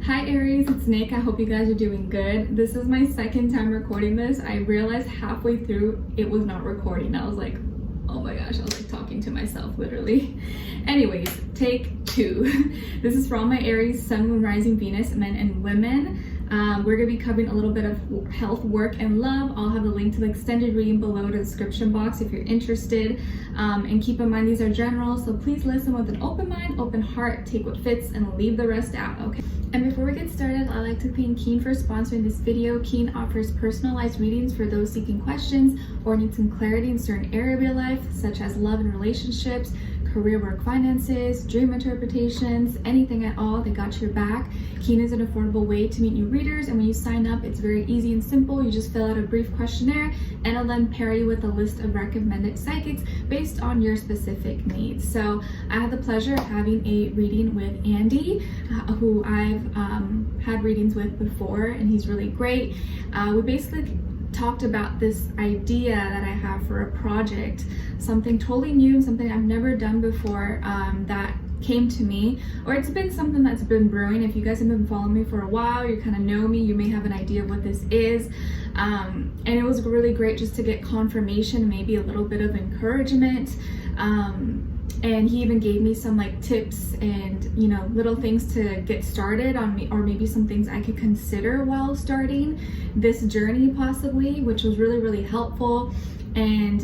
Hi Aries, it's Nick. I hope you guys are doing good. This is my second time recording this. I realized halfway through it was not recording. I was like, oh my gosh, I was like talking to myself literally. Anyways, take 2. This is for all my Aries, Sun, Moon, Rising, Venus, men and women. We're going to be covering a little bit of health, work, and love. I'll have the link to the extended reading below in the description box if you're interested. And keep in mind, these are general, so please listen with an open mind, open heart, take what fits, and leave the rest out, okay? And before we get started, I'd like to thank Keen for sponsoring this video. Keen offers personalized readings for those seeking questions or need some clarity in certain area of your life, such as love and relationships, career, work, finances, dream interpretations, anything at all. They got your back. Keen is an affordable way to meet new readers, and when you sign up, it's very easy and simple. You just fill out a brief questionnaire and it'll then pair you with a list of recommended psychics based on your specific needs. So I had the pleasure of having a reading with Andy, who I've had readings with before, and he's really great. We basically talked about this idea that I have for a project, something totally new, something I've never done before, that came to me, or it's been something that's been brewing. If you guys have been following me for a while, you kind of know me, you may have an idea of what this is. And it was really great just to get confirmation, maybe a little bit of encouragement. And he even gave me some like tips and, you know, little things to get started on me, or maybe some things I could consider while starting this journey possibly, which was really, really helpful. And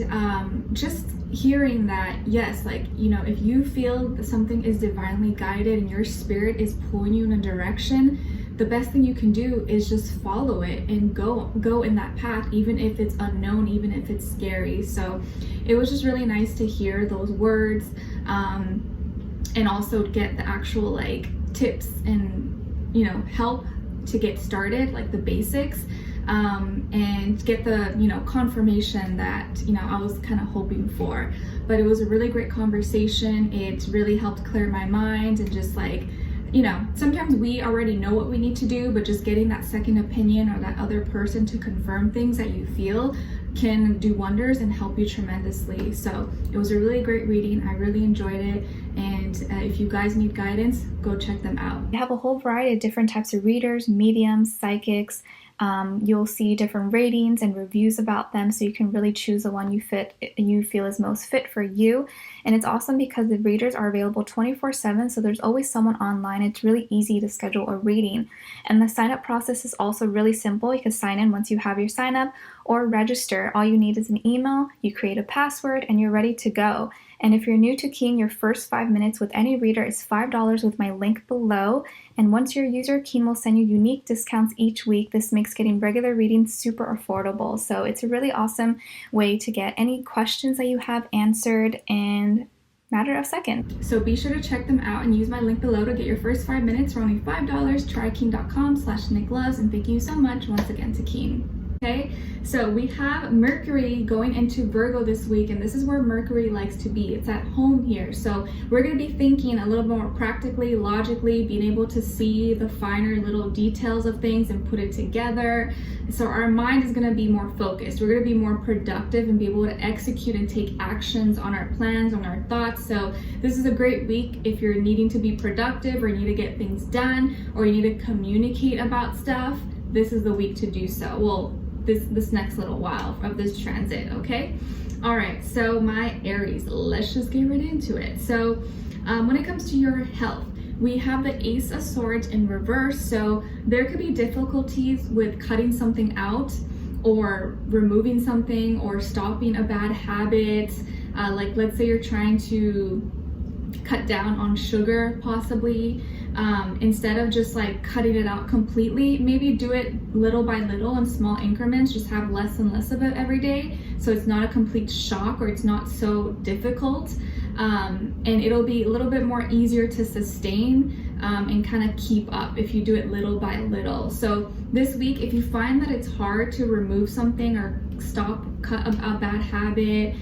just hearing that, yes, like, you know, if you feel that something is divinely guided and your spirit is pulling you in a direction, the best thing you can do is just follow it and go in that path, even if it's unknown, even if it's scary. So it was just really nice to hear those words, and also get the actual like tips and, you know, help to get started, like the basics, and get the, you know, confirmation that, you know, I was kind of hoping for. But it was a really great conversation. It really helped clear my mind, and just like, you know, sometimes we already know what we need to do, but just getting that second opinion or that other person to confirm things that you feel can do wonders and help you tremendously. So it was a really great reading. I really enjoyed it. And if you guys need guidance, go check them out. I have a whole variety of different types of readers, mediums, psychics. You'll see different ratings and reviews about them, so you can really choose the one you feel is most fit for you. And it's awesome because the readers are available 24/7, so there's always someone online. It's really easy to schedule a reading, and the sign up process is also really simple. You can sign in once you have your sign up or register. All you need is an email, you create a password, and you're ready to go. And if you're new to Keen, your first 5 minutes with any reader is $5 with my link below. And once you're a user, Keen will send you unique discounts each week. This makes getting regular readings super affordable. So it's a really awesome way to get any questions that you have answered in a matter of seconds. So be sure to check them out and use my link below to get your first 5 minutes for only $5. Try keen.com/Nicloves, and thank you so much once again to Keen. Okay, so we have Mercury going into Virgo this week, and this is where Mercury likes to be. It's at home here. So we're going to be thinking a little more practically, logically, being able to see the finer little details of things and put it together. So our mind is going to be more focused. We're going to be more productive and be able to execute and take actions on our plans, on our thoughts. So this is a great week if you're needing to be productive, or you need to get things done, or you need to communicate about stuff. This is the week to do so. Well, this next little while of this transit, okay? All right, so my Aries, let's just get right into it. So when it comes to your health, we have the Ace of Swords in reverse. So there could be difficulties with cutting something out, or removing something, or stopping a bad habit. Like let's say you're trying to cut down on sugar possibly. Instead of just like cutting it out completely, maybe do it little by little in small increments. Just have less and less of it every day, so it's not a complete shock, or it's not so difficult, and it'll be a little bit more easier to sustain and kind of keep up if you do it little by little. So this week, if you find that it's hard to remove something or cut a bad habit,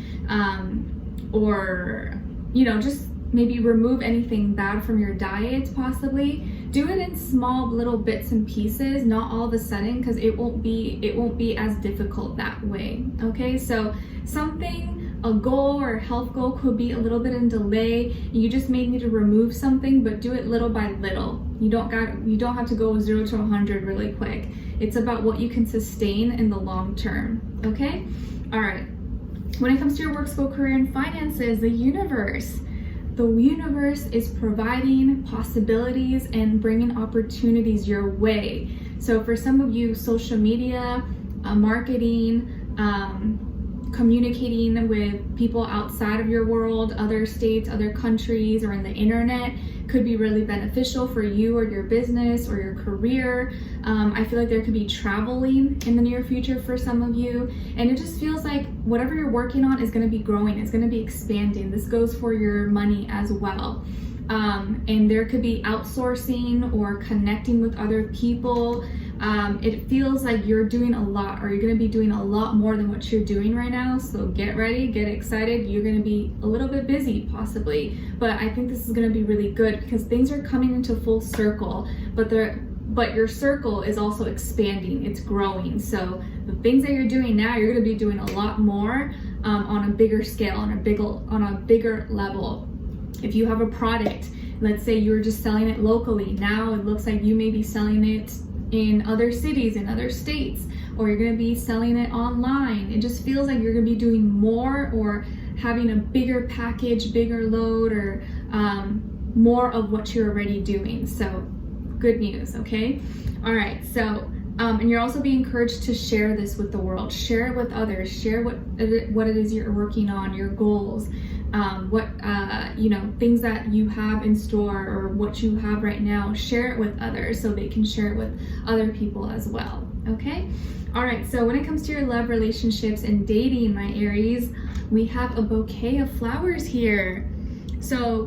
or, you know, just maybe remove anything bad from your diet possibly, do it in small little bits and pieces, not all of a sudden, because it won't be as difficult that way. Okay, so something, a goal or a health goal could be a little bit in delay. You just may need to remove something, but do it little by little. You don't have to go 0 to 100 really quick. It's about what you can sustain in the long term, okay? All right. When it comes to your work, school, career, and finances, the universe is providing possibilities and bringing opportunities your way. So for some of you, social media, marketing, communicating with people outside of your world, other states, other countries, or in the internet could be really beneficial for you or your business or your career. I feel like there could be traveling in the near future for some of you, and it just feels like whatever you're working on is going to be growing, it's going to be expanding. This goes for your money as well. And there could be outsourcing or connecting with other people. It feels like you're doing a lot, or you're going to be doing a lot more than what you're doing right now. So get ready, get excited. You're going to be a little bit busy possibly, but I think this is going to be really good because things are coming into full circle, but your circle is also expanding, it's growing. So the things that you're doing now, you're going to be doing a lot more on a bigger scale, on a bigger level. If you have a product, let's say you're just selling it locally, now it looks like you may be selling it in other cities, in other states, or you're going to be selling it online. It just feels like you're going to be doing more or having a bigger package, bigger load, or more of what you're already doing. So good news, okay? All right, so and you're also being encouraged to share this with the world, share it with others, share what it is you're working on, your goals, things that you have in store or what you have right now. Share it with others so they can share it with other people as well, okay? All right, so when it comes to your love, relationships, and dating, my Aries, we have a bouquet of flowers here. So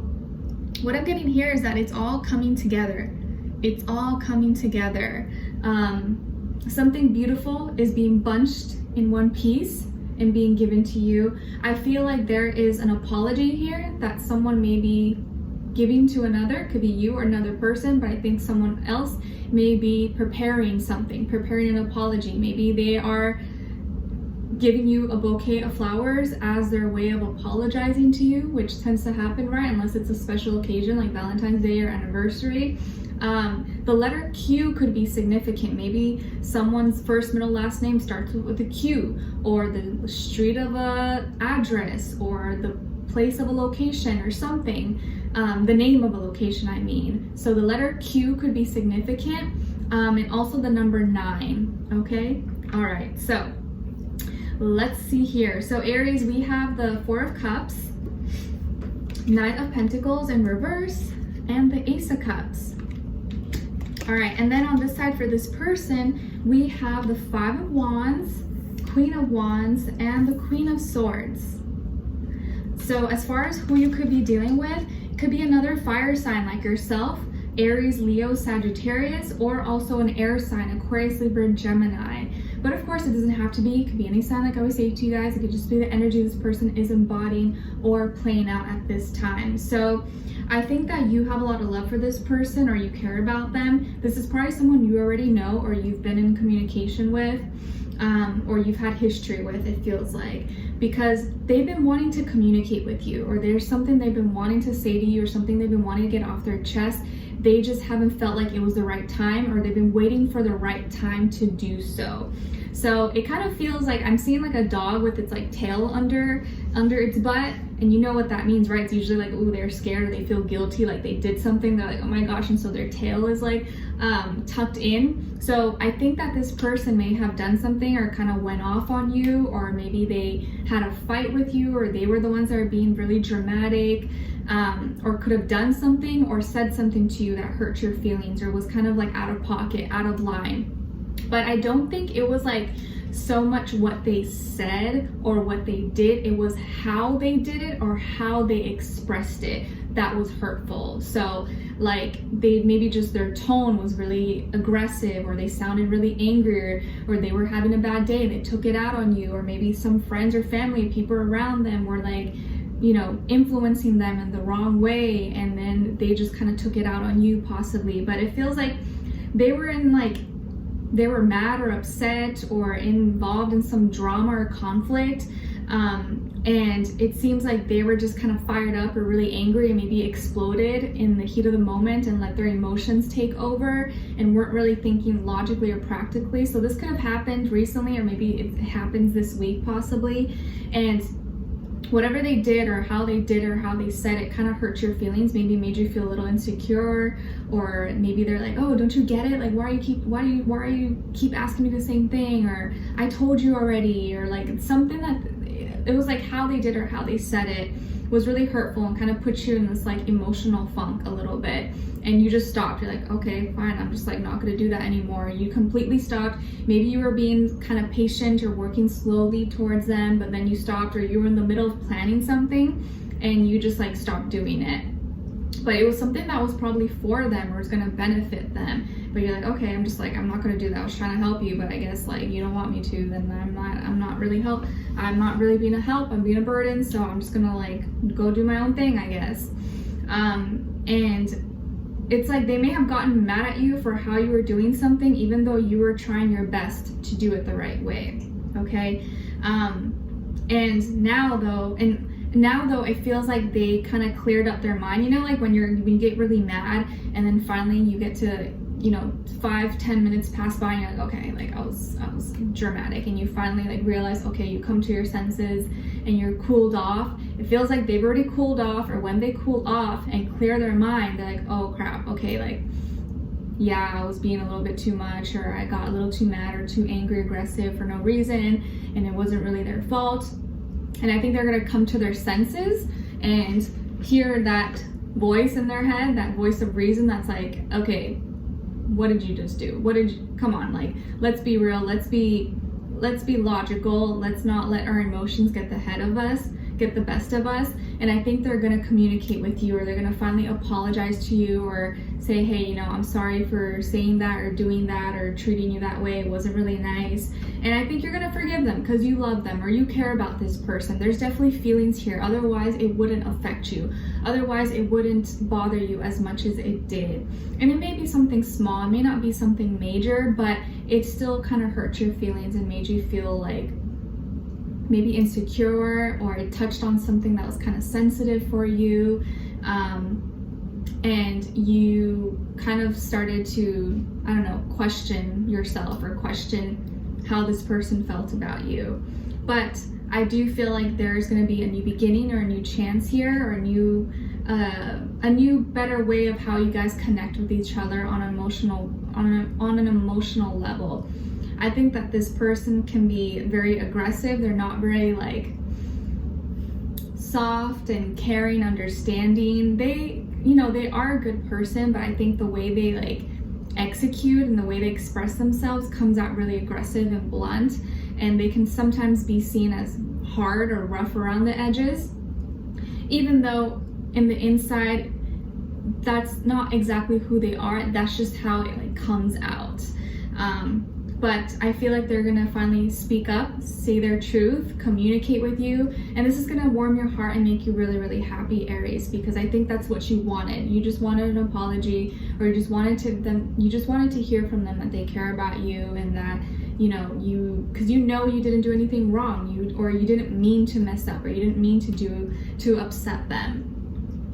what I'm getting here is that it's all coming together. It's all coming together. Something beautiful is being bunched in one piece and being given to you. I feel like there is an apology here that someone may be giving to another. Could be you or another person, but I think someone else may be preparing something, preparing an apology. Maybe they are giving you a bouquet of flowers as their way of apologizing to you, which tends to happen, right? Unless it's a special occasion like Valentine's Day or anniversary. The letter Q could be significant. Maybe someone's first, middle, last name starts with a Q, or the street of a address, or the place of a location or something, the name of a location, I mean. So the letter Q could be significant, and also the number 9, okay? All right, so let's see here. So Aries, we have the 4 of Cups, Knight of Pentacles in reverse, and the Ace of Cups. All right, and then on this side for this person, we have the 5 of Wands, Queen of Wands, and the Queen of Swords. So as far as who you could be dealing with, it could be another fire sign like yourself, Aries, Leo, Sagittarius, or also an air sign, Aquarius, Libra, Gemini. But of course, it doesn't have to be. It could be any sign, like I always say to you guys. It could just be the energy this person is embodying or playing out at this time. So I think that you have a lot of love for this person, or you care about them. This is probably someone you already know, or you've been in communication with, or you've had history with, it feels like, because they've been wanting to communicate with you, or there's something they've been wanting to say to you, or something they've been wanting to get off their chest. They just haven't felt like it was the right time, or they've been waiting for the right time to do so. So it kind of feels like I'm seeing like a dog with its like tail under its butt, and you know what that means, right? It's usually like, ooh, they're scared, or they feel guilty, like they did something, they're like, oh my gosh, and so their tail is like tucked in. So I think that this person may have done something, or kind of went off on you, or maybe they had a fight with you, or they were the ones that are being really dramatic, or could have done something or said something to you that hurt your feelings, or was kind of like out of pocket, out of line. But I don't think it was like so much what they said or what they did, it was how they did it or how they expressed it that was hurtful. So like they maybe just their tone was really aggressive, or they sounded really angry, or they were having a bad day and they took it out on you, or maybe some friends or family, people around them were like, you know, influencing them in the wrong way, and then they just kind of took it out on you possibly. But it feels like they were mad or upset or involved in some drama or conflict, And it seems like they were just kind of fired up or really angry and maybe exploded in the heat of the moment and let their emotions take over and weren't really thinking logically or practically. So this could have happened recently, or maybe it happens this week possibly. And whatever they did or how they did or how they said it kind of hurt your feelings, maybe made you feel a little insecure, or maybe they're like, oh, don't you get it? Like, why are you keep asking me the same thing? Or I told you already, or like something that it was like how they did or how they said it was really hurtful and kind of put you in this like emotional funk a little bit, and you just stopped. You're like, okay, fine, I'm just like not gonna do that anymore. You completely stopped. Maybe you were being kind of patient or working slowly towards them, but then you stopped, or you were in the middle of planning something and you just like stopped doing it. But it was something that was probably for them or was gonna benefit them. But you're like, okay, I'm not gonna do that. I was trying to help you, but I guess like you don't want me to, then I'm not really being a help, I'm being a burden, so I'm just gonna like go do my own thing, I guess. And it's like they may have gotten mad at you for how you were doing something, even though you were trying your best to do it the right way, okay? And now though, it feels like they kind of cleared up their mind. You know, like when you get really mad and then finally you get to, 5-10 minutes pass by and you're like, okay, like I was dramatic, and you finally like realize, okay, you come to your senses and you're cooled off. It feels like they've already cooled off, or when they cool off and clear their mind, they're like, oh crap, okay, like, yeah, I was being a little bit too much, or I got a little too mad or too angry, aggressive for no reason, and it wasn't really their fault. And I think they're gonna come to their senses and hear that voice in their head, that voice of reason that's like, okay, what did you just do? Come on, like, let's be real, let's be logical, let's not let our emotions get the best of us. And I think they're gonna communicate with you, or they're gonna finally apologize to you, or say, hey, I'm sorry for saying that or doing that or treating you that way. It wasn't really nice. And I think you're gonna forgive them because you love them or you care about this person. There's definitely feelings here. Otherwise, it wouldn't affect you. Otherwise, it wouldn't bother you as much as it did. And it may be something small, it may not be something major, but it still kind of hurt your feelings and made you feel like maybe insecure, or it touched on something that was kind of sensitive for you, and you kind of started to, I don't know, question yourself or question how this person felt about you. But I do feel like there's going to be a new beginning or a new chance here, or a new better way of how you guys connect with each other on an emotional level. I think that this person can be very aggressive. They're not very like soft and caring, understanding. They are a good person, but I think the way they like execute and the way they express themselves comes out really aggressive and blunt, and they can sometimes be seen as hard or rough around the edges, even though in the inside that's not exactly who they are. That's just how it like comes out. But I feel like they're gonna finally speak up, say their truth, communicate with you, and this is gonna warm your heart and make you really, really happy, Aries, because I think that's what you wanted. You just wanted an apology, or you just wanted to hear from them that they care about you, and that because you didn't do anything wrong, you didn't mean to mess up, or you didn't mean to upset them.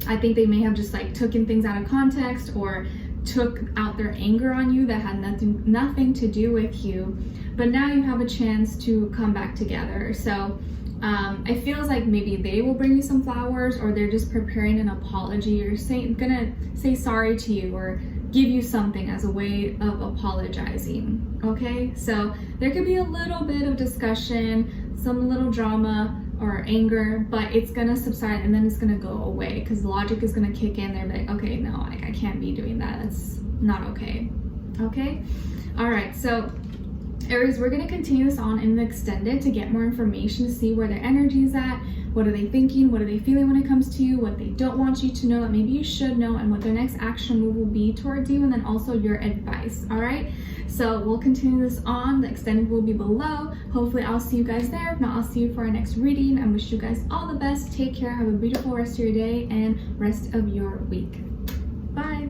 I think they may have just like taken things out of context, or took out their anger on you that had nothing to do with you, but now you have a chance to come back together. So it feels like maybe they will bring you some flowers, or they're just preparing an apology, or gonna say sorry to you, or give you something as a way of apologizing. Okay, so there could be a little bit of discussion, some little drama or anger, but it's gonna subside and then it's gonna go away, because logic is gonna kick in. They're like, okay, no, I can't be doing that. That's not okay. Okay, all right. So Aries, we're gonna continue this on in the extended to get more information, to see where their energy is at. What are they thinking? What are they feeling when it comes to you? What they don't want you to know that maybe you should know, and what their next action move will be towards you, and then also your advice. All right, so we'll continue this on. The extended will be below. Hopefully I'll see you guys there. If not, I'll see you for our next reading. I wish you guys all the best. Take care. Have a beautiful rest of your day and rest of your week.